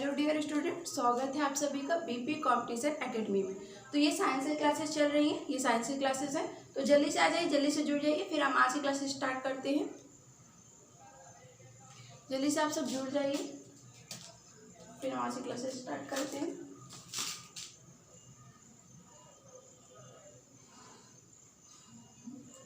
Hello dear student, स्वागत है आप सभी का बीपी कॉम्पिटिशन एकेडमी में। तो ये साइंस की क्लासेस चल रही हैं, ये साइंस की क्लासेस हैं। तो जल्दी से आ जाइए, जल्दी से जुड़ जाइए, फिर हम आज की क्लासेस स्टार्ट करते हैं। जल्दी से आप सब जुड़ जाइए, फिर हम आज की क्लासेस स्टार्ट करते हैं।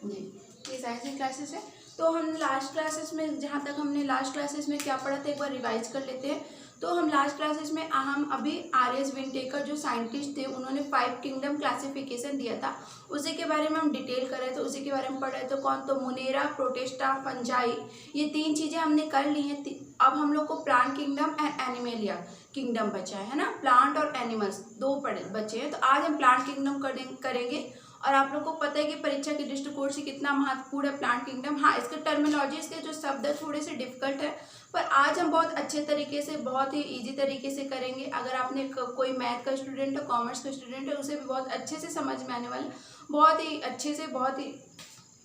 जी, ये साइंस की क्लासेस है। तो हम लास्ट क्लासेस में, जहाँ तक हमने लास्ट क्लासेस में क्या पढ़ा था एक बार रिवाइज कर लेते हैं। तो हम लास्ट क्लासेस में हम अभी आर.एस. विंटेकर जो साइंटिस्ट थे, उन्होंने 5 किंगडम क्लासिफिकेशन दिया था, उसी के बारे में हम डिटेल कर रहे थे, उसी के बारे में पढ़ रहे थे। कौन? तो मोनेरा, प्रोटिस्टा, फंजाई, ये 3 चीज़ें हमने कर ली हैं। अब हम लोग को plant kingdom and Animalia kingdom बचा है ना। प्लांट और एनिमल्स 2 बचे हैं। तो आज हम प्लांट किंगडम करेंगे। और आप लोग को पता है कि परीक्षा के दृष्टिकोण से कितना महत्वपूर्ण है प्लांट किंगडम। हाँ, इसके टर्मिनोलॉजी, इसके जो शब्द है थोड़े से डिफिकल्ट है, पर आज हम बहुत अच्छे तरीके से, बहुत ही इजी तरीके से करेंगे। अगर आपने कोई मैथ का स्टूडेंट है, कॉमर्स का स्टूडेंट है, उसे भी बहुत अच्छे से समझ में आने वाला, बहुत ही अच्छे से, बहुत ही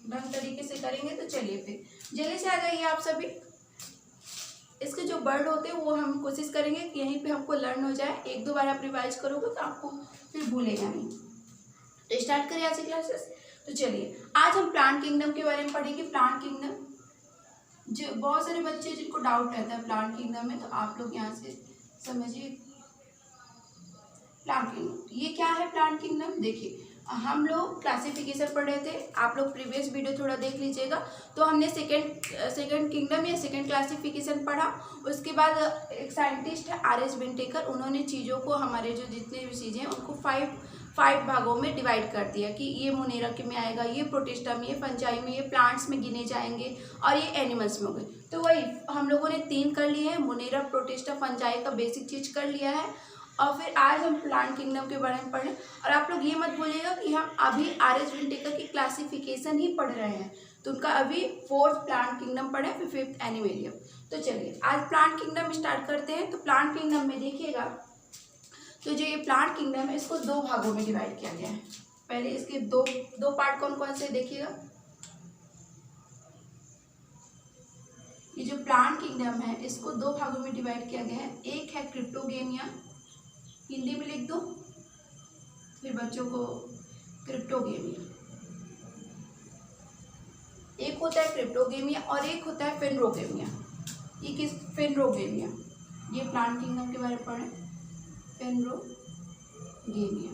ढंग तरीके से करेंगे। तो चलिए फिर जल्दी से आ जाइए आप सभी। इसके जो वर्ड होते हैं वो हम कोशिश करेंगे कि यहीं पे हमको लर्न हो जाए। 1-2 बार आप रिवाइज करोगे तो आपको फिर भूलेगा नहीं। तो स्टार्ट करिए आज की क्लासेस। तो चलिए, आज हम प्लांट किंगडम के बारे में पढ़ेंगे। प्लांट किंगडम, जो बहुत सारे बच्चे जिनको डाउट रहता है प्लांट किंगडम में, तो आप लोग यहाँ से समझिए। प्लांट किंगडम ये क्या है? प्लांट किंगडम देखिए, हम लोग क्लासिफिकेशन पढ़ रहे थे, आप लोग प्रीवियस वीडियो थोड़ा देख लीजिएगा। तो हमने सेकंड किंगडम या सेकंड क्लासिफिकेशन पढ़ा। उसके बाद एक साइंटिस्ट है आर.एस. विंटेकर, उन्होंने चीज़ों को, हमारे जो जितने भी चीज़ें हैं उनको 5 भागों में डिवाइड कर दिया कि ये मोनेरा के में आएगा, ये प्रोटिस्टा में, ये फंजाई में, ये प्लांट्स में गिने जाएंगे, और ये एनिमल्स में हो गए। तो वही हम लोगों ने 3 कर लिए हैं, मोनेरा, प्रोटिस्टा, फंजाई का बेसिक चीज़ कर लिया है। और फिर आज हम प्लांट किंगडम के बारे में पढ़ें। और आप लोग ये मत बोलिएगा कि हम अभी आर.एस. विंटेकर की क्लासिफिकेशन ही पढ़ रहे हैं। तो उनका अभी 4th प्लांट किंगडम पढ़े, फिर 5th एनिमलियम। तो चलिए आज प्लांट किंगडम स्टार्ट करते हैं। तो प्लांट किंगडम में देखिएगा, तो जो ये प्लांट किंगडम है इसको 2 भागों में डिवाइड किया गया है। पहले इसके दो पार्ट कौन कौन से देखिएगा। ये जो प्लांट किंगडम है इसको 2 भागों में डिवाइड किया गया है। एक है क्रिप्टोगेमिया, हिंदी में लिख दो फिर बच्चों को, क्रिप्टोगेमिया। एक होता है क्रिप्टोगेमिया और एक होता है फेनरोगेमिया। ये किस? फेनरोगेमिया। ये प्लांट किंगडम के बारे में पढ़ें, फेनरोगेमिया।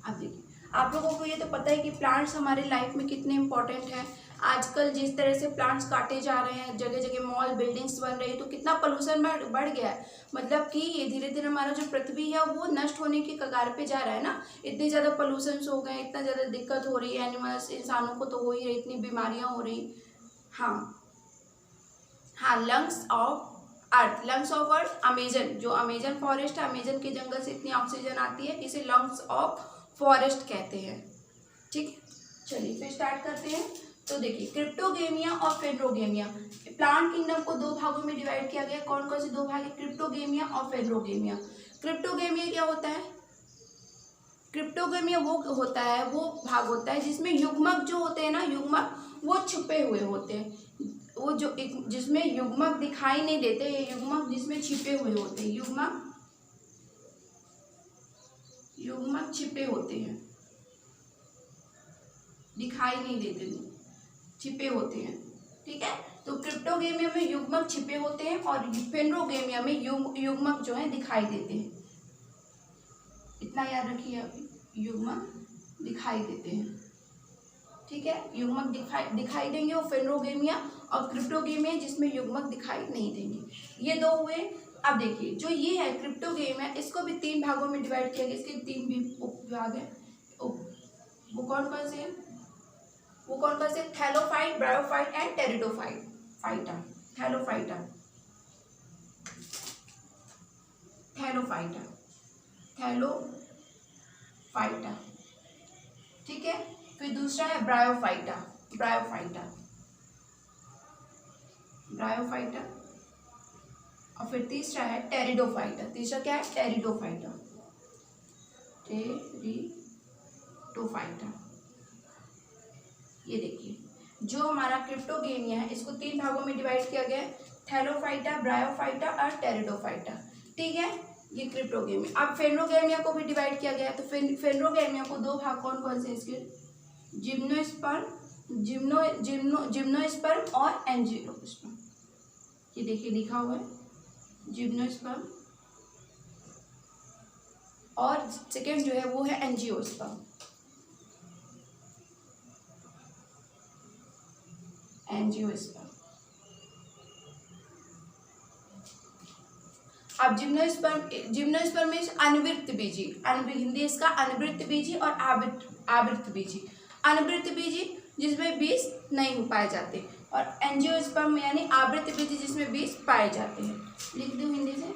अब देखिए, आप लोगों को ये तो पता है कि प्लांट्स हमारे लाइफ में कितने इंपॉर्टेंट हैं। आजकल जिस तरह से प्लांट्स काटे जा रहे हैं, जगह जगह मॉल, बिल्डिंग्स बन रही है, तो कितना पोल्यूशन बढ़ गया है। मतलब कि ये धीरे धीरे हमारा जो पृथ्वी है वो नष्ट होने की कगार पे जा रहा है ना। इतने ज़्यादा पोल्यूशन हो गए, इतना ज़्यादा दिक्कत हो रही है, एनिमल्स, इंसानों को तो हो ही रही, इतनी बीमारियाँ हो रही। हाँ हाँ, lungs of earth, lungs of earth, Amazon, जो अमेजन फॉरेस्ट है, अमेजन के जंगल से इतनी ऑक्सीजन आती है, इसे लंग्स ऑफ फॉरेस्ट कहते हैं। ठीक है, चलिए फिर स्टार्ट करते हैं। तो देखिए, क्रिप्टोगेमिया और फेनरोगेमिया, प्लांट किंगडम को 2 भागों में डिवाइड किया गया। कौन कौन से 2 भाग है? क्रिप्टोगेमिया और फेनरोगेमिया। क्रिप्टोगेमिया क्या होता है? क्रिप्टोगेमिया वो होता है, वो भाग होता है जिसमें युग्मक जो होते हैं ना, युग्मक वो छुपे हुए होते हैं। वो जो जिसमें युग्मक दिखाई नहीं देते, ये युग्मक जिसमें छिपे हुए होते हैं, युग्मक छिपे होते हैं, दिखाई नहीं देते, छिपे होते हैं। ठीक है, तो क्रिप्टोगेमिया में युग्मक छिपे होते हैं और फेनरोगेमिया में युग्मक जो है दिखाई देते हैं। इतना याद रखिए, अभी युग्मक दिखाई देते हैं। ठीक है, युग्मक दिखाई देंगे वो फेनरोगेमिया, और क्रिप्टोगेमिया जिसमें युग्मक दिखाई नहीं देंगे। ये 2 हुए। अब देखिए, जो ये है क्रिप्टोगेमिया, इसको भी 3 भागों में डिवाइड किया गया। इसके 3 भी उपविभाग है। वो कौन कौन से हैं? वो कौन कौन से? Thallophyte, bryophyte and pteridophyte, phyta, Thallophyta, Thallophyta, Thallophyta. ठीक है, फिर दूसरा है ब्रायोफाइटा, ब्रायोफाइटा, ब्रायोफाइटा, और फिर तीसरा है टेरिडोफाइटा। तीसरा क्या है? Pteridophyta, pteridophyta. ये देखिए, जो हमारा क्रिप्टोगेमिया है इसको 3 भागों में डिवाइड किया गया है। थैलोफाइटा, ब्रायोफाइटा और टेरिडोफाइटा। ठीक है, ये क्रिप्टोगेमिया। अब फेनोगेमिया को भी डिवाइड किया गया है। तो फेनोगेमिया को दो भाग कौन कौन से इसके, जिम्नोस्पर्म और एंजियोस्पर्म। ये देखिए लिखा हुआ है जिम्नोस्पर्म, और सेकेंड जो है वो है एंजियोस्पर्म। अब जिम्नोस्पर्म में अनवृत्त बीजी, हिंदी इसका अनवृत्त बीजी और आवृत्त बीजी। अनवृत्त बीजी जिसमें बीज नहीं पाए जाते, और एंजियोस्पर्म यानी आवृत्त बीजी जिसमें बीज पाए जाते हैं। लिख दूं हिंदी से,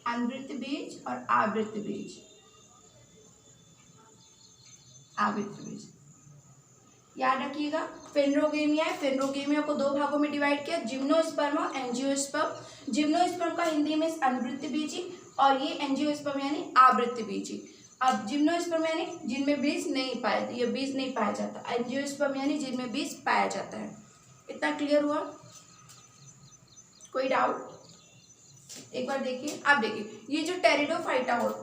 अनवृत्त बीज और आवृत्त बीज। याद रखिएगा, फेनोगेमिया है, फेनोगेमिया को दो भागों में डिवाइड किया, जिम्नोस्पर्म और एंजियोस्पर्म। जिम्नोस्पर्म का हिंदी में अनवृत्त बीजी, और ये एंजियोस्पर्म यानी आवृत्त बीजी। अब जिम्नोस्पर्म यानी जिनमें बीज नहीं पाए, ये बीज नहीं पाया जाता। एंजियोस्पर्म यानी जिनमें बीज पाया जाता है। इतना क्लियर हुआ? कोई डाउट? एक बार देखिए। अब देखिए, ये जो थैलोफाइटा होता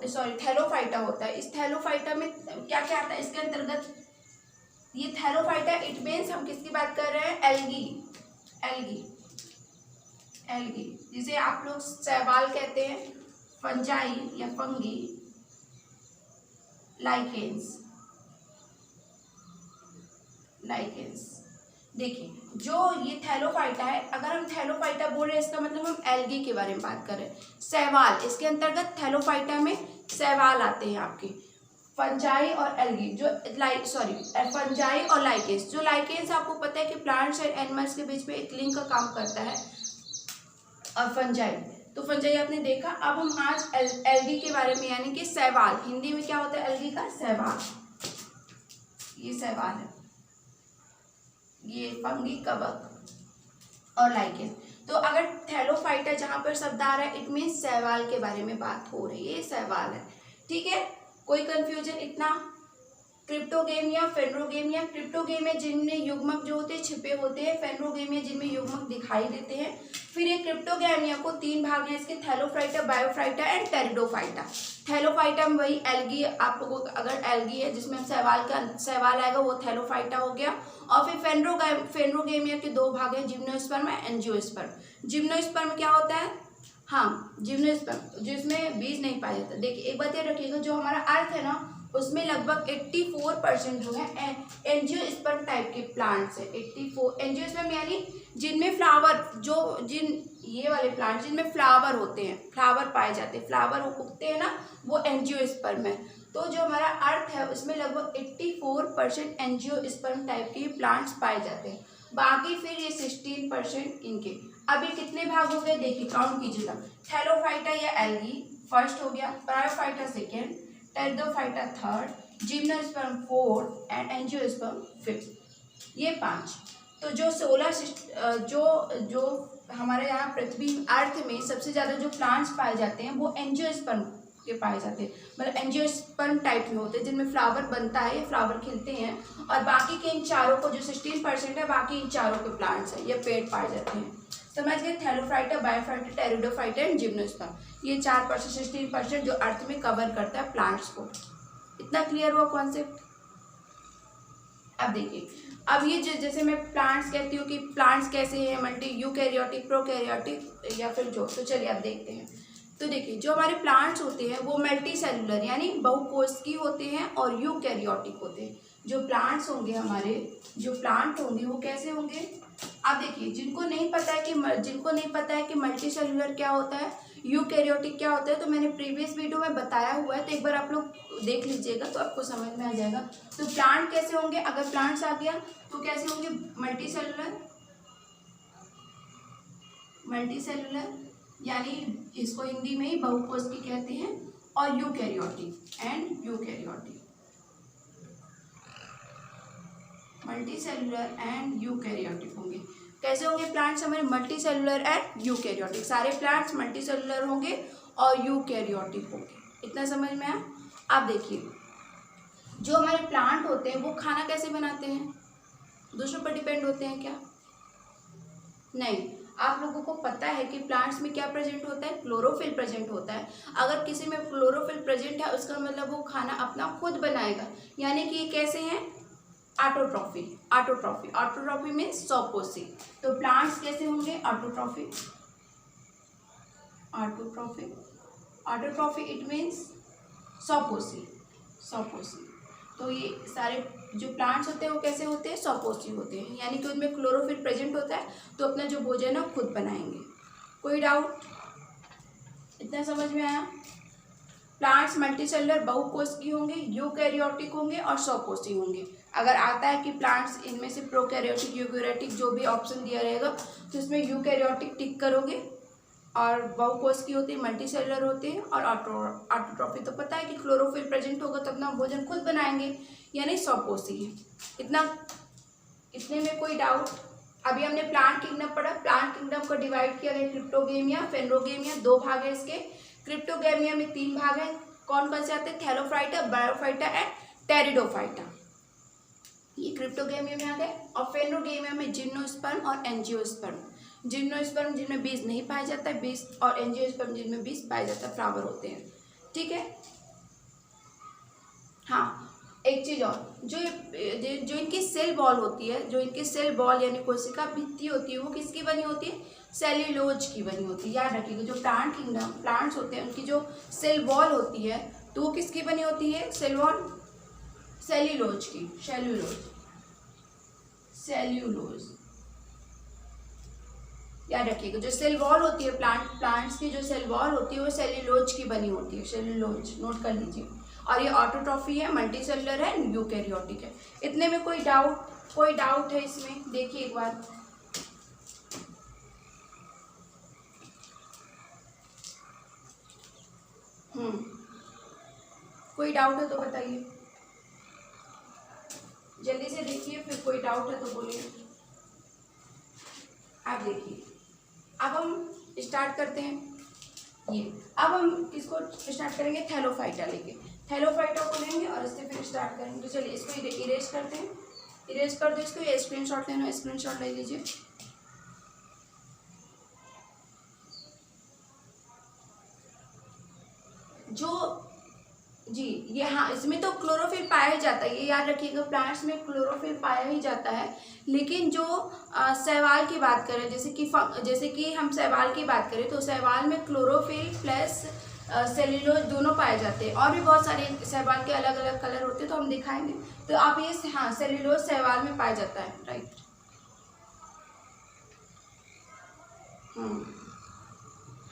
है, इस थैलोफाइटा में क्या क्या आता है इसके अंतर्गत? ये थैलोफाइटा, इट मीन्स हम किसकी बात कर रहे हैं? एल्गी, जिसे आप लोग शैवाल कहते हैं, फंजाई या फंगी, लाइकेंस। देखिए, जो ये थैलोफाइटा है, अगर हम थैलोफाइटा बोल रहे हैं इसका मतलब हम एल्गी के बारे में बात कर रहे हैं। शैवाल, इसके अंतर्गत थैलोफाइटा में शैवाल आते हैं आपके। फंजाई और एल्गी, फंजाई और लाइकेंस। जो लाइकेंस आपको पता है कि प्लांट्स एंड एनिमल्स के बीच में एक लिंक का काम करता है, और फंजाई, तो फंजाई आपने देखा। अब हम आज एल्गी के बारे में, यानी कि शैवाल, हिंदी में क्या होता है एल्गी का? शैवाल। ये शैवाल है, ये फंगी, कवक और लाइकेंस। तो अगर थैलोफाइटा जहां पर शब्द आ रहा है, इट मीन्स शैवाल के बारे में बात हो रही है, ये शैवाल है। ठीक है, कोई कंफ्यूजन? इतना। क्रिप्टोगेमिया, फेनोगेमिया। क्रिप्टोगेमिया जिनमें युग्मक जो होते हैं छिपे होते हैं, फेनोगेमिया जिनमें युग्मक दिखाई देते हैं। फिर ये क्रिप्टोगेमिया को तीन भाग हैं इसके, Thallophyta, Bryophyta and pteridophyta. Thallophyta में वही एल्गी, आप लोगों को अगर एल्गी है जिसमें शैवाल आएगा वो थैलोफाइटा हो गया। और फिर फेनोगेमिया के दो भाग हैं, जिम्नोस्पर्म और एंजियोस्पर्म। जिम्नोस्पर्म क्या होता है? हाँ, जिम्नोस्पर्म जिसमें बीज नहीं पाया जाता। देखिए, एक बात याद रखिएगा, जो हमारा अर्थ है ना, उसमें लगभग 84% जो है एंजियोस्पर्म टाइप के प्लांट्स है। 84 एंजियोस्पर्म यानी जिनमें फ्लावर, ये वाले प्लांट जिनमें फ्लावर होते हैं, फ्लावर पाए जाते हैं, फ्लावर उगते हैं ना, वो एंजियोस्पर्म है। तो जो हमारा अर्थ है उसमें लगभग 84% एंजियोस्पर्म टाइप के प्लांट्स पाए जाते हैं। बाकी फिर ये 16% इनके। अब ये कितने भाग हो गए देखिए, काउंट कीजिएगा। थैलोफाइटा या एल्गी फर्स्ट हो गया, bryophyta second, pteridophyta third, gymnosperm fourth and angiosperm fifth. ये 5। तो जो 16 जो हमारे यहाँ पृथ्वी अर्थ में सबसे ज़्यादा जो प्लांट्स पाए जाते हैं वो एंजियोस्पर्म के पाए जाते हैं, मतलब एंजियोस्पर्म टाइप में होते हैं, जिनमें फ्लावर बनता है, ये फ्लावर खिलते हैं। और बाकी के इन चारों को, जो 16% है, बाकी इन चारों के प्लांट्स हैं, ये पेड़ पाए जाते हैं। समझ गए? Thallophyta, Bryophyta, pteridophyta and gymnosperm, ये 4%, 16% जो अर्थ में कवर करता है प्लांट्स को। इतना क्लियर हुआ कॉन्सेप्ट? अब देखिए, अब ये जैसे मैं प्लांट्स कहती हूँ कि प्लांट्स कैसे हैं, मल्टी यूकैरियोटिक, प्रोकैरियोटिक या फिर जो, तो चलिए अब देखते हैं। तो देखिए, जो हमारे प्लांट्स होते हैं वो मल्टी सेलुलर यानी बहुकोशिकीय होते हैं और यूकैरियोटिक होते हैं। जो प्लांट्स होंगे हमारे, जो प्लांट होंगे वो कैसे होंगे? अब देखिए, जिनको नहीं पता है कि मल्टी सेलुलर क्या होता है, यूकैरियोटिक क्या होता है, तो मैंने प्रीवियस वीडियो में बताया हुआ है, तो एक बार आप लोग देख लीजिएगा तो आपको समझ में आ जाएगा। तो प्लांट कैसे होंगे? अगर प्लांट्स आ गया तो कैसे होंगे? मल्टी सेलुलर यानी इसको हिंदी में ही बहुकोशिकीय कहते हैं, और eukaryotic and eukaryotic, multi cellular and eukaryotic होंगे। कैसे होंगे प्लांट्स हमारे? Multi cellular and eukaryotic. सारे प्लांट्स मल्टी सेलुलर होंगे और यूकैरियोटिक होंगे। इतना समझ में आया? आप देखिए, जो हमारे प्लांट होते हैं वो खाना कैसे बनाते हैं? दूसरों पर डिपेंड होते हैं क्या? नहीं, आप लोगों को पता है कि प्लांट्स में क्या प्रेजेंट होता है, क्लोरोफिल प्रेजेंट होता है। अगर किसी में क्लोरोफिल प्रेजेंट है उसका मतलब वो खाना अपना खुद बनाएगा, यानी कि ये कैसे हैं, ऑटोट्रॉफी। ऑटोट्रॉफी, ऑटोट्रॉफी मीन्स सौपोसी। तो प्लांट्स कैसे होंगे, autotrophy. Autotrophy, autotrophy it means सौपोसी, सौपोसी। तो ये सारे जो प्लांट्स होते हैं वो कैसे होते हैं, सौपोसी होते हैं, यानी कि उनमें क्लोरोफिल प्रेजेंट होता है, तो अपना जो भोजन है खुद बनाएंगे। कोई डाउट, इतना समझ में आया। प्लांट्स मल्टीसेलुलर बहुकोषीय होंगे, यूकैरियोटिक होंगे और सौपोसी होंगे। अगर आता है कि प्लांट्स इनमें से प्रोकैरियोटिक, यूकैरियोटिक जो भी ऑप्शन दिया रहेगा तो इसमें यूकैरियोटिक टिक करोगे। और बहुकोषीय होते हैं, मल्टीसेलुलर होते हैं, और ऑटोट्रॉफी तो पता है कि क्लोरोफिल प्रेजेंट होगा तो अपना भोजन खुद बनाएंगे, यानी सौपोषीय। इतने में कोई डाउट। अभी हमने प्लांट किंगडम पढ़ा। प्लांट किंगडम को डिवाइड किया गया क्रिप्टोगेमिया, फेनरोगेमिया, 2 भाग है इसके। क्रिप्टोगेमिया में 3 भाग है। कौन कौन से आते हैं, थैलोफाइटा, ब्रायोफाइटा एंड टेरिडोफाइटा, ये क्रिप्टोगेमिया में आ गए। और फेनरोगेमिया में जिम्नोस्पर्म और एंजियोस्पर्म। जिम्नोस्पर्म जिनमें बीज नहीं पाया जाता है, बीज, और एंजियोस्पर्म जिनमें बीज पाया जाता है, फ्लावर होते हैं। ठीक है। हाँ, एक चीज और, जो इनकी सेल बॉल होती है, जो इनकी सेल बॉल यानी कोशिका भित्ति होती है, वो किसकी बनी होती है, सेल्यूलोज की बनी होती है। याद रखिएगा, जो प्लांट किंगडम प्लांट्स होते हैं उनकी जो सेल बॉल होती है तो वो किसकी बनी होती है, सेल बॉल सेल्यूलोज की, सेल्यूलोज, सेल्यूलोज। याद रखिएगा, जो सेल वॉल होती है प्लांट्स की जो सेल वॉल होती है वो सेल्यूलोज की बनी होती है, सेल्यूलोज, नोट कर लीजिए। और ये ऑटोट्रॉफी है, मल्टीसेलुलर है, यूकैरियोटिक है। इतने में कोई डाउट है इसमें, देखिए एक बार। कोई डाउट है तो बताइए, जल्दी से देखिए, फिर कोई डाउट है तो बोलिए। आप देखिए, अब हम स्टार्ट करते हैं ये। अब हम इसको स्टार्ट करेंगे थैलोफाइटा लेके, थैलोफाइटा को लेंगे और इससे फिर स्टार्ट करेंगे। तो चलिए इसको इरेज करते हैं, इरेज कर दो इसको। ये स्क्रीनशॉट लेना, स्क्रीनशॉट ले लीजिए। जो जी, ये हाँ, इसमें तो क्लोरोफिल पाया ही जाता है, ये याद रखिएगा, प्लांट्स में क्लोरोफिल पाया ही जाता है। लेकिन जो शैवाल की बात करें, जैसे कि हम शैवाल की बात करें तो शैवाल में क्लोरोफिल प्लस सेल्यूलोज दोनों पाए जाते हैं। और भी बहुत सारे शैवाल के अलग अलग कलर होते हैं तो हम दिखाएंगे। तो आप ये, हाँ, सेल्यूलोज शैवाल में पाया जाता है, राइट।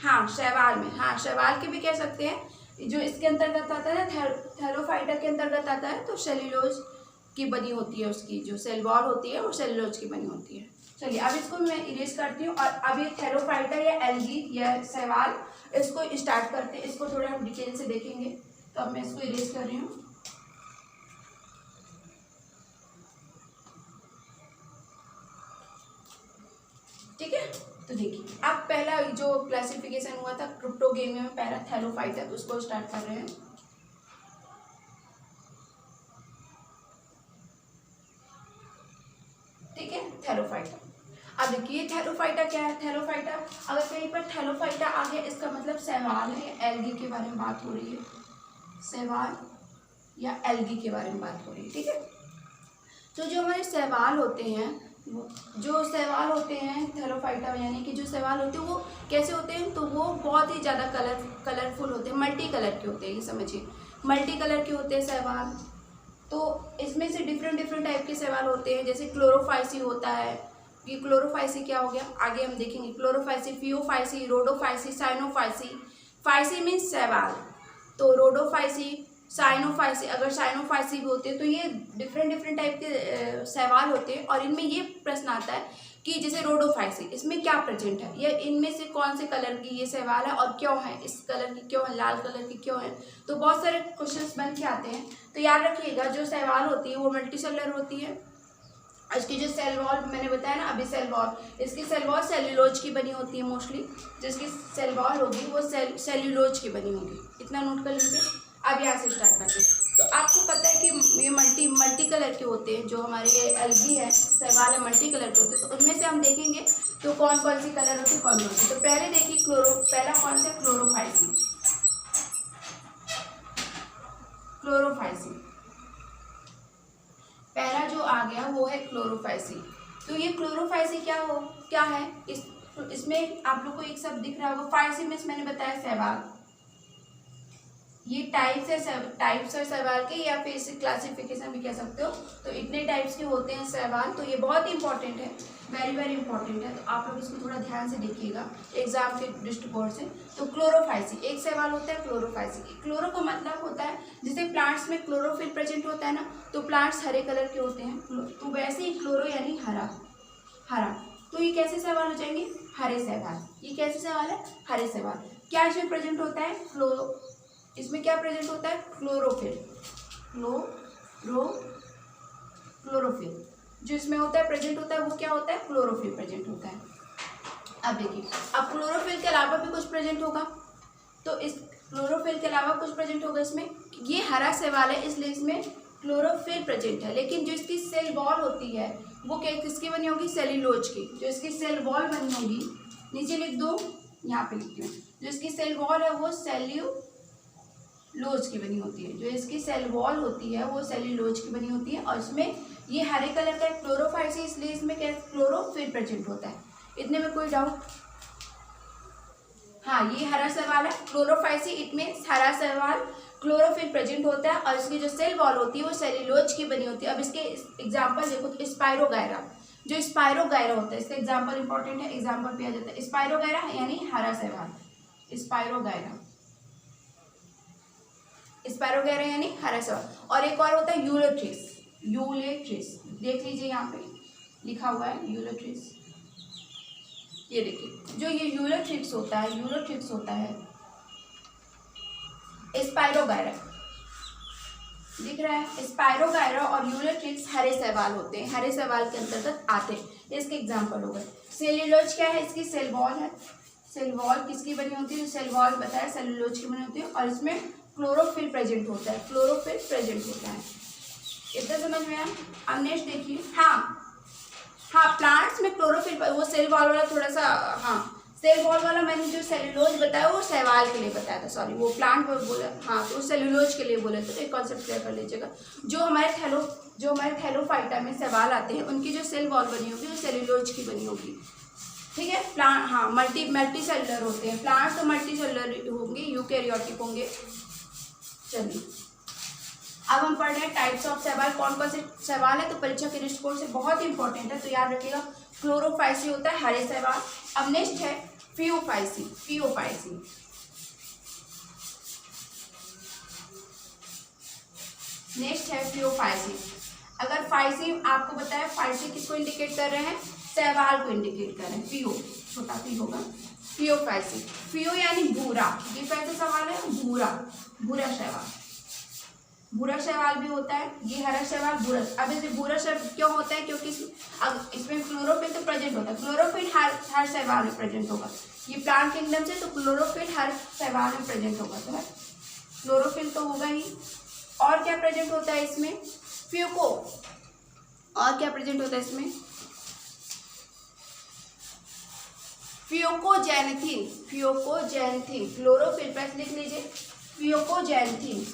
हाँ, शैवाल में, हाँ, शैवाल के भी कह सकते हैं। जो इसके अंतर्गत आता है ना, थैलोफाइटा के अंतर्गत आता है, तो सेल्यूलोज की बनी होती है, उसकी जो सेल वॉल होती है वो सेल्यूलोज की बनी होती है। चलिए अब इसको मैं इरेज करती हूँ। और अब ये थैलोफाइटा या एल्गी या शैवाल, इसको स्टार्ट करते हैं। इसको थोड़ा हम डिटेल से देखेंगे। तो अब मैं इसको इरेज कर रही हूँ। ठीक है, तो देखिए, अब पहला जो क्लासिफिकेशन हुआ था क्रिप्टोगेमिया में, पहला थैलोफाइटा, तो उसको स्टार्ट कर रहे हैं। ठीक है, थैलोफाइटा। अब देखिए थैलोफाइटा क्या है। थैलोफाइटा, अगर कहीं पर थैलोफाइटा आ गया इसका मतलब शैवाल है, एल्गी के बारे में बात हो रही है, शैवाल या एल्गी के बारे में बात हो रही है। ठीक है, तो जो हमारे शैवाल होते हैं, थैलोफाइटा में, यानी कि जो शैवाल होते हैं वो कैसे होते हैं, तो वो बहुत ही ज़्यादा कलरफुल होते हैं, मल्टी कलर के होते हैं। ये समझिए, मल्टी कलर के होते हैं शैवाल। तो इसमें से डिफरेंट टाइप के शैवाल होते हैं। जैसे क्लोरोफाइसी होता है। ये क्लोरोफाइसी क्या हो गया, आगे हम देखेंगे। Chlorophyceae, Phaeophyceae, Rhodophyceae, Cyanophyceae. Phyceae means शैवाल, तो रोडोफाइसी, साइनोफाइसी। अगर साइनोफाइसी भी होते हैं तो ये डिफरेंट टाइप के शैवाल होते हैं। और इनमें ये प्रश्न आता है कि जैसे रोडोफाइसी, इसमें क्या प्रेजेंट है, ये इनमें से कौन से कलर की ये शैवाल है और क्यों है, इस कलर की क्यों है, लाल कलर की क्यों है। तो बहुत सारे क्वेश्चंस बन के आते हैं। तो याद रखिएगा, जो शैवाल होती है वो मल्टीसेलुलर होती है। इसकी जो सेल वॉल मैंने बताया ना अभी, सेल वॉल, इसकी सेल वॉल सेल्यूलोज की बनी होती है मोस्टली। जिसकी सेल वॉल होगी वो सेल्यूलोज की बनी होगी। इतना नोट कर लीजिए। अब यहाँ से स्टार्ट करते हैं। तो आपको पता है कि ये मल्टी कलर के होते हैं। जो हमारे ये एल्गी है, शैवाल है, मल्टी कलर के होते हैं। तो उनमें से हम देखेंगे तो कौन कौन सी कलर होती है, कौन कौन सी? तो पहले देखिए पहला कौन सा? क्लोरोफाइसिन। क्लोरोफाइसिन पहला जो आ गया वो है क्लोरोफाइसिन। तो ये क्लोरोफाइसिन क्या है? इसमें आप लोग को एक शब्द दिख रहा होगा, फाइसिन में मैंने बताया शैवाल। ये टाइप्स है शैवाल के, या फिर इसे क्लासिफिकेशन भी कह सकते हो। तो इतने टाइप्स के होते हैं शैवाल। तो ये बहुत इंपॉर्टेंट है, वेरी वेरी इंपॉर्टेंट है। तो आप लोग इसको थोड़ा ध्यान से देखिएगा एग्जाम के दृष्टिकोण से। तो क्लोरोफाइसिन एक शैवाल होता है क्लोरोफाइसिन। क्लोरो का मतलब होता है, जैसे प्लांट्स में क्लोरोफिल प्रेजेंट होता है ना, तो प्लांट्स हरे कलर के होते हैं, तो वैसे ही क्लोरो यानी हरा। तो ये कैसे शैवाल हो जाएंगे? हरे शैवाल। ये कैसे शैवाल है? हरे शैवाल। क्या इसमें प्रेजेंट होता है? इसमें क्या प्रेजेंट होता है? क्लोरोफिल। क्लोरोफिल जो इसमें होता है, प्रेजेंट होता है, वो क्या होता है? क्लोरोफिल प्रेजेंट होता है। अब देखिए, अब क्लोरोफिल के अलावा भी कुछ प्रेजेंट होगा। तो इस क्लोरोफिल के अलावा कुछ प्रेजेंट होगा इसमें। ये हरा शैवाल है इसलिए इसमें क्लोरोफिल प्रेजेंट है। लेकिन जो इसकी सेल वॉल होती है वो किसकी बनी होगी? सेल्यूलोज की। जो इसकी सेल वॉल बनी होगी, नीचे लिख दो, यहाँ पे लिखती हूँ, जो इसकी सेल वॉल है वो सेल्यूलोज की बनी होती है। जो इसकी सेल वॉल होती है वो सेल्यूलोज की बनी होती है। और इसमें ये हरे कलर का क्लोरोफाइसिन, इसलिए इसमें क्या क्लोरोफिल प्रेजेंट होता है। इतने में कोई डाउट? हाँ, ये हरा शैवाल है क्लोरोफाइसिन, इनमें हरा शैवाल क्लोरोफिल प्रेजेंट होता है। और इसकी जो सेल वॉल होती है वो सेल्यूलोज की बनी होती है। अब इसके एग्जाम्पल देखो तो स्पाइरोगायरा, जो स्पाइरोगायरा होता है, इसका एग्जाम्पल इंपॉर्टेंट है, एग्जाम्पल पे आ जाता है। स्पाइरोगायरा यानी हरा शैवाल, स्पाइरोगायरा यानी हरा शैवाल। और एक और होता है यूलेट्रिस। देख लीजिए यहाँ पे लिखा हुआ है यूलेट्रिस। ये देखिए, जो ये यूलेट्रिक्स होता है स्पाइरोगायरा, दिख रहा है? स्पाइरोगायरा और यूलेट्रिक्स हरे शैवाल होते हैं, हरे शैवाल के अंतर्गत आते हैं। इसके एग्जाम्पल हो गए। सेल्यूलोज क्या है? इसकी सेल वॉल है। सेल वॉल किसकी बनी होती है? सेल वॉल बताया सेल्यूलोज की बनी होती है। और इसमें क्लोरोफिल प्रेजेंट होता है, इतना समझ में आया? अब नेक्स्ट देखिए। हाँ, प्लांट्स में क्लोरोफिल, वो सेल वॉल वाला थोड़ा सा, सेल वॉल वाला मैंने जो सेल्यूलोज बताया वो शैवाल के लिए बताया था, सॉरी, वो प्लांट बोला, तो सेल्यूलोज के लिए बोले थे। तो एक कॉन्सेप्ट क्लियर कर लीजिएगा। जो हमारे थैलोफाइटा में शैवाल आते हैं, उनकी जो सेल वॉल बनी होगी वो सेल्यूलोज की बनी होगी, ठीक है? प्लांट मल्टी सेलुलर होते हैं। प्लांट्स तो मल्टी सेलुलर होंगे, यूकैरियोटिक होंगे। चलिए, अब हम पढ़ रहे हैं टाइप्स ऑफ शैवाल, कौन कौन से शैवाल है। तो परीक्षा के दृष्टिकोण से बहुत इंपॉर्टेंट है, तो याद रखिएगा। क्लोरोफाइसिन होता है हरे शैवाल। अब नेक्स्ट है फियोफाइसिन। अगर फाइसिन आपको बताया, फाइसिन किसको इंडिकेट कर रहे हैं? शैवाल को इंडिकेट कर रहे हैं। फियो, छोटा फी होगा। फियोफाइसिन, फियो यानी भूरा। ये कैसे सवाल है? भूरा शैवाल। भूरा शैवाल भी होता है। ये हरा शैवाल, भूरा। अब इसे भूरा शैवाल क्यों होता है? क्योंकि इसमें क्लोरोफिल तो प्रेजेंट होता है। क्लोरोफिल हर शैवाल में प्रेजेंट होगा। ये प्लांट किंगडम से, तो क्लोरोफिल हर शैवाल में प्रेजेंट होगा। तो है क्लोरोफिल तो होगा ही। और क्या प्रेजेंट होता है इसमें? फ्यूको। और क्या प्रेजेंट होता है इसमें? फियोकोजैंथिन। क्लोरोफिल पर लिख लीजिए, फियोकोजैंथिन।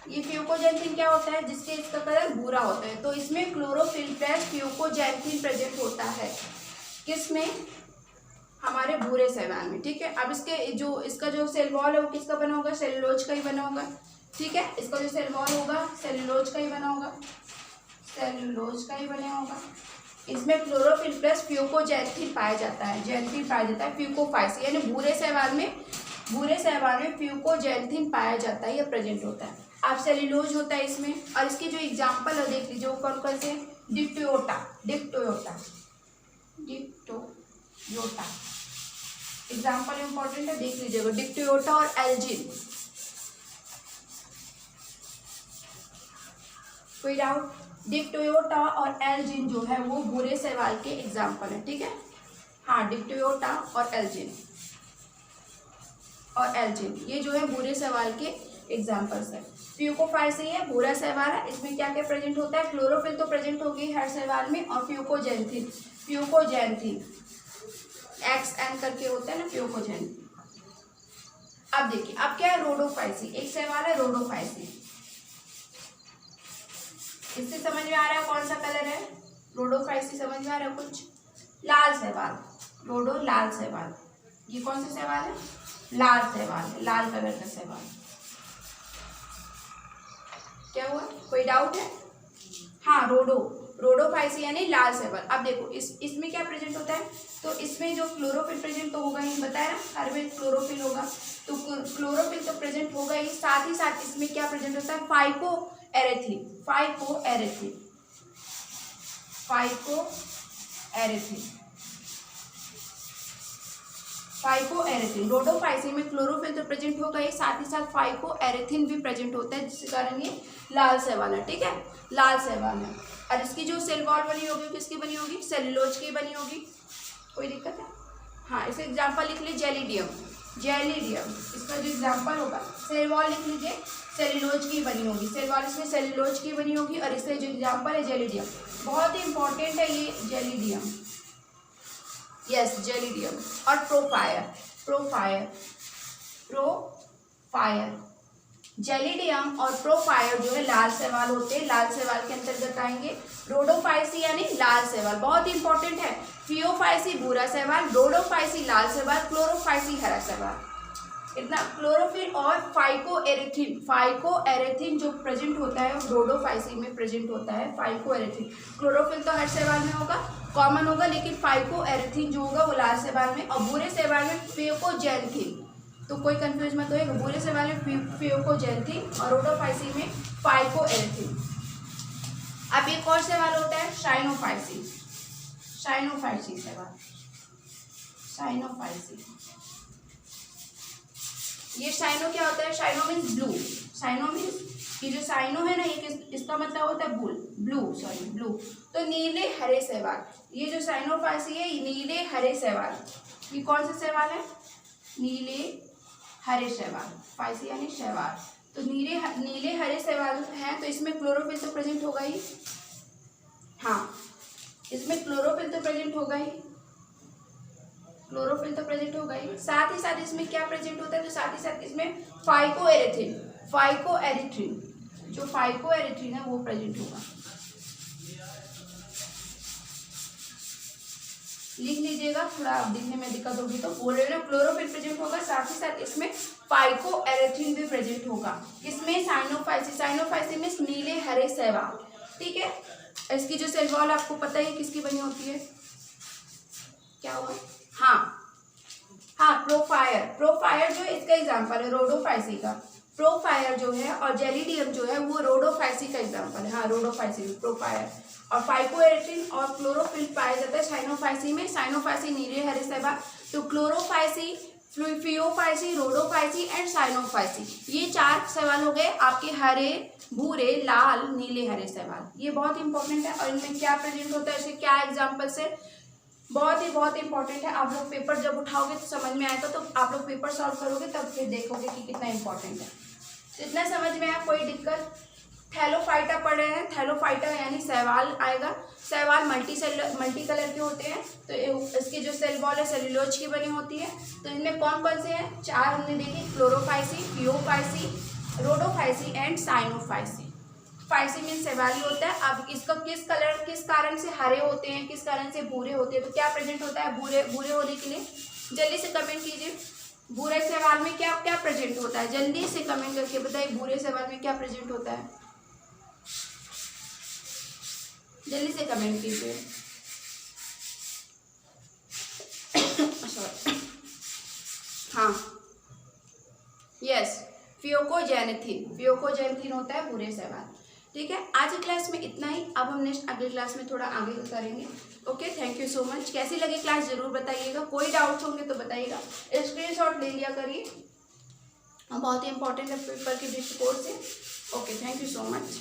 ये फियोकोजैंथिन क्या होता है? जिसके इसका कलर भूरा होता है। तो इसमें क्लोरोफिल प्लस फियोकोजैंथिन प्रेजेंट होता है। किसमें? हमारे भूरे शैवाल में, ठीक है? अब इसका जो सेल वॉल है वो किसका बना होगा? सेल्यूलोज का ही बना होगा, ठीक है? इसका जो सेल वॉल होगा सेल्यूलोज का ही बना होगा, इसमें क्लोरोफिल प्लस फ्यूकोजैंथिन पाया जाता है, फ्यूकोफाइसिन यानी भूरे शैवाल में फ्यूकोजैंथिन पाया जाता है या प्रेजेंट होता है। अब सेल्यूलोज होता है इसमें। और इसके जो एग्जाम्पल है देख लीजिए, वो कौन कौन से? डिप्टोयोटा एग्जाम्पल इंपॉर्टेंट है, देख लीजिएगा। डिप्टोयोटा और एल्जिन। कोई डाउट? डिप्टोयोटा और एल्जिन जो है वो भूरे शैवाल के एग्जाम्पल है, ठीक है? हाँ, डिप्टोयोटा और एल्जिन ये जो है भूरे शैवाल के एग्जाम्पल्स है। फ्यूकोफाइसी है, भूरा शैवाल है, इसमें क्या क्या प्रेजेंट होता है, क्लोरोफिल तो प्रेजेंट होगी हर शैवाल में, और फ्यूकोजैंथिन, फ्यूकोजैंथिन XN करके होता है ना, फ्यूकोजैंथिन। अब देखिए, अब क्या है, रोडोफाइसी, एक शैवाल है रोडोफाइसी। इससे समझ में आ रहा है कौन सा कलर है, रोडोफाइसी समझ में आ रहा है कुछ, लाल शैवाल, रोडो लाल शैवाल, ये कौन सा शैवाल है, लाल शैवाल, लाल कलर का शैवाल। क्या हुआ, कोई डाउट है, हाँ, रोडोफाइसी यानी लाल शैवाल। अब देखो इसमें क्या प्रेजेंट होता है, तो इसमें जो क्लोरोफिल प्रेजेंट तो होगा ही, बताया ना हर में क्लोरोफिल होगा, तो क्लोरोफिल तो प्रेजेंट होगा ही, साथ ही साथ इसमें क्या प्रेजेंट होता है, phycoerythrin, phycoerythrin, phycoerythrin, phycoerythrin. Rhodophyceae में क्लोरोफिल तो प्रेजेंट होगा ही, साथ ही साथ फाइकोएरिथ्रिन भी प्रेजेंट होता है, जिसके कारण ये लाल शैवाल है, ठीक है, लाल शैवाल है। और इसकी जो सेल वॉल बनी होगी किसकी बनी होगी, सेलुलोज की बनी होगी, कोई दिक्कत है, हाँ, इसे एग्जाम्पल लिख लीजिए, जेलिडियम, जेलिडियम इसका जो एग्जाम्पल होगा, सेल वॉल लिख लीजिए, सेलुलोज की बनी होगी, सेल वॉल इसमें सेलुलोज की बनी होगी, और इसका जो एग्जाम्पल है जेलिडियम, बहुत ही इंपॉर्टेंट है ये जेलिडियम, यस जेलिडियम। और प्रोफायर, प्रोफायर, प्रोफायर, जेलिडियम और प्रोफायर जो है लाल शैवाल होते हैं, लाल शैवाल के अंतर्गत आएंगे। रोडोफाइसी यानी लाल शैवाल, बहुत ही इंपॉर्टेंट है, फियोफाइसी भूरा शैवाल, रोडोफाइसी लाल शैवाल, क्लोरोफाइसी हरा शैवाल। इतना क्लोरोफिल और फाइकोएरिथ्रिन, फाइकोएरिथ्रिन जो प्रेजेंट होता है रोडोफाइसी में प्रेजेंट होता है, फाइकोएरिथ्रिन। क्लोरोफिल तो हर शैवाल में होगा, कॉमन होगा, लेकिन फाइकोएरिथ्रिन जो होगा वो लाल शैवाल में, और भूरे शैवाल में फ्यूकोजैंथिन, तो कोई कंफ्यूज मत होएगा, भूरे शैवाल में फ्यूकोजैंथिन और रोडोफाइसी में फाइकोएरिथ्रिन। अब एक और शैवाल होता है साइनोफाइसी, साइनोफाइसी शैवाल, साइनोफाइसी। ये साइनो क्या होता है, cyano means blue, cyano means, ये जो साइनो है ना, ये इसका मतलब होता है ब्लू, सॉरी ब्लू, तो नीले हरे शैवाल। ये जो साइनोफाइसी है ये नीले हरे शैवाल, ये कौन सा शैवाल है, नीले हरे शैवाल, फाइसी यानी शैवाल, तो नीले हरे शैवाल हैं, तो इसमें क्लोरोफिल तो प्रेजेंट होगा ही, हाँ, इसमें क्लोरोफिल तो प्रेजेंट होगा ही, क्लोरोफिल तो प्रेजेंट होगा ही, साथ ही साथ इसमें क्या प्रेजेंट होता है, तो साथ ही साथ इसमें फाइकोएरिथ्रिन, फाइकोएरिथ्रिन, जो फाइकोएरिथ्रिन है वो प्रेजेंट होगा, लिख लीजिएगा, थोड़ा दिखने में दिक्कत होगी तो बोल रहे हो ना, क्लोरोफिल प्रेजेंट होगा, साथ ही साथ इसमें फाइकोएरिथ्रिन भी प्रेजेंट होगा, इसमें साइनोफाइसी, साइनोफाइसी में नीले हरे शैवाल, ठीक है। इसकी जो सेल वॉल आपको पता है किसकी बनी होती है, क्या हुआ, हाँ, प्रोफायर, प्रोफायर जो इसका एग्जाम्पल है रोडोफाइसी का, प्रोफायर जो है और जेलिडियम जो है वो रोडोफाइसी का एग्जाम्पल है, हाँ, रोडोफाइसी, प्रोफायर। और फाइकोएरिथ्रिन और क्लोरोफिल पाया जाता है साइनोफाइसी में, साइनोफाइसी नीले हरे शैवाल, तो Chlorophyceae, Phaeophyceae, Rhodophyceae and Cyanophyceae, ये 4 शैवाल हो गए आपके, हरे, भूरे, लाल, नीले, हरे शैवाल, ये बहुत इंपॉर्टेंट है। और इनमें क्या प्रेजेंट होता है, इसके क्या एग्जाम्पल्स है, बहुत इंपॉर्टेंट है, आप लोग पेपर जब उठाओगे तो समझ में आएगा, तो आप लोग पेपर सॉल्व करोगे तब फिर देखोगे कि कितना इंपॉर्टेंट है। तो इतना समझ में आया, कोई दिक्कत। थैलोफाइटा पढ़ रहे हैं, थैलोफाइटा यानी शैवाल आएगा, शैवाल मल्टी कलर के होते हैं, तो इसकी जो सेल वॉल है सेलुलोज की बनी होती है, तो इनमें कौन कौन से हैं, 4 हमने देखे, Chlorophyceae, Phaeophyceae, Rhodophyceae and Cyanophyceae. Phyceae mean शैवाली होता है। अब इसका किस कारण से हरे होते हैं, किस कारण से भूरे होते हैं, तो क्या प्रेजेंट होता है भूरे होने के लिए, जल्दी से कमेंट कीजिए, भूरे शैवाल में क्या क्या प्रेजेंट होता है, जल्दी से कमेंट करके बताइए, भूरे शैवाल में क्या प्रेजेंट होता है, जल्दी से कमेंट कीजिए। हाँ, यस, फ्यूकोजैंथिन होता है भूरे शैवाल, ठीक है। आज की क्लास में इतना ही, अब हम नेक्स्ट अगली क्लास में थोड़ा आगे करेंगे। Okay, thank you so much. कैसी लगी क्लास जरूर बताइएगा, कोई डाउट्स होंगे तो बताइएगा, स्क्रीनशॉट ले लिया करिए, बहुत ही इंपॉर्टेंट है पेपर के दृष्टिकोण से। Okay, thank you so much.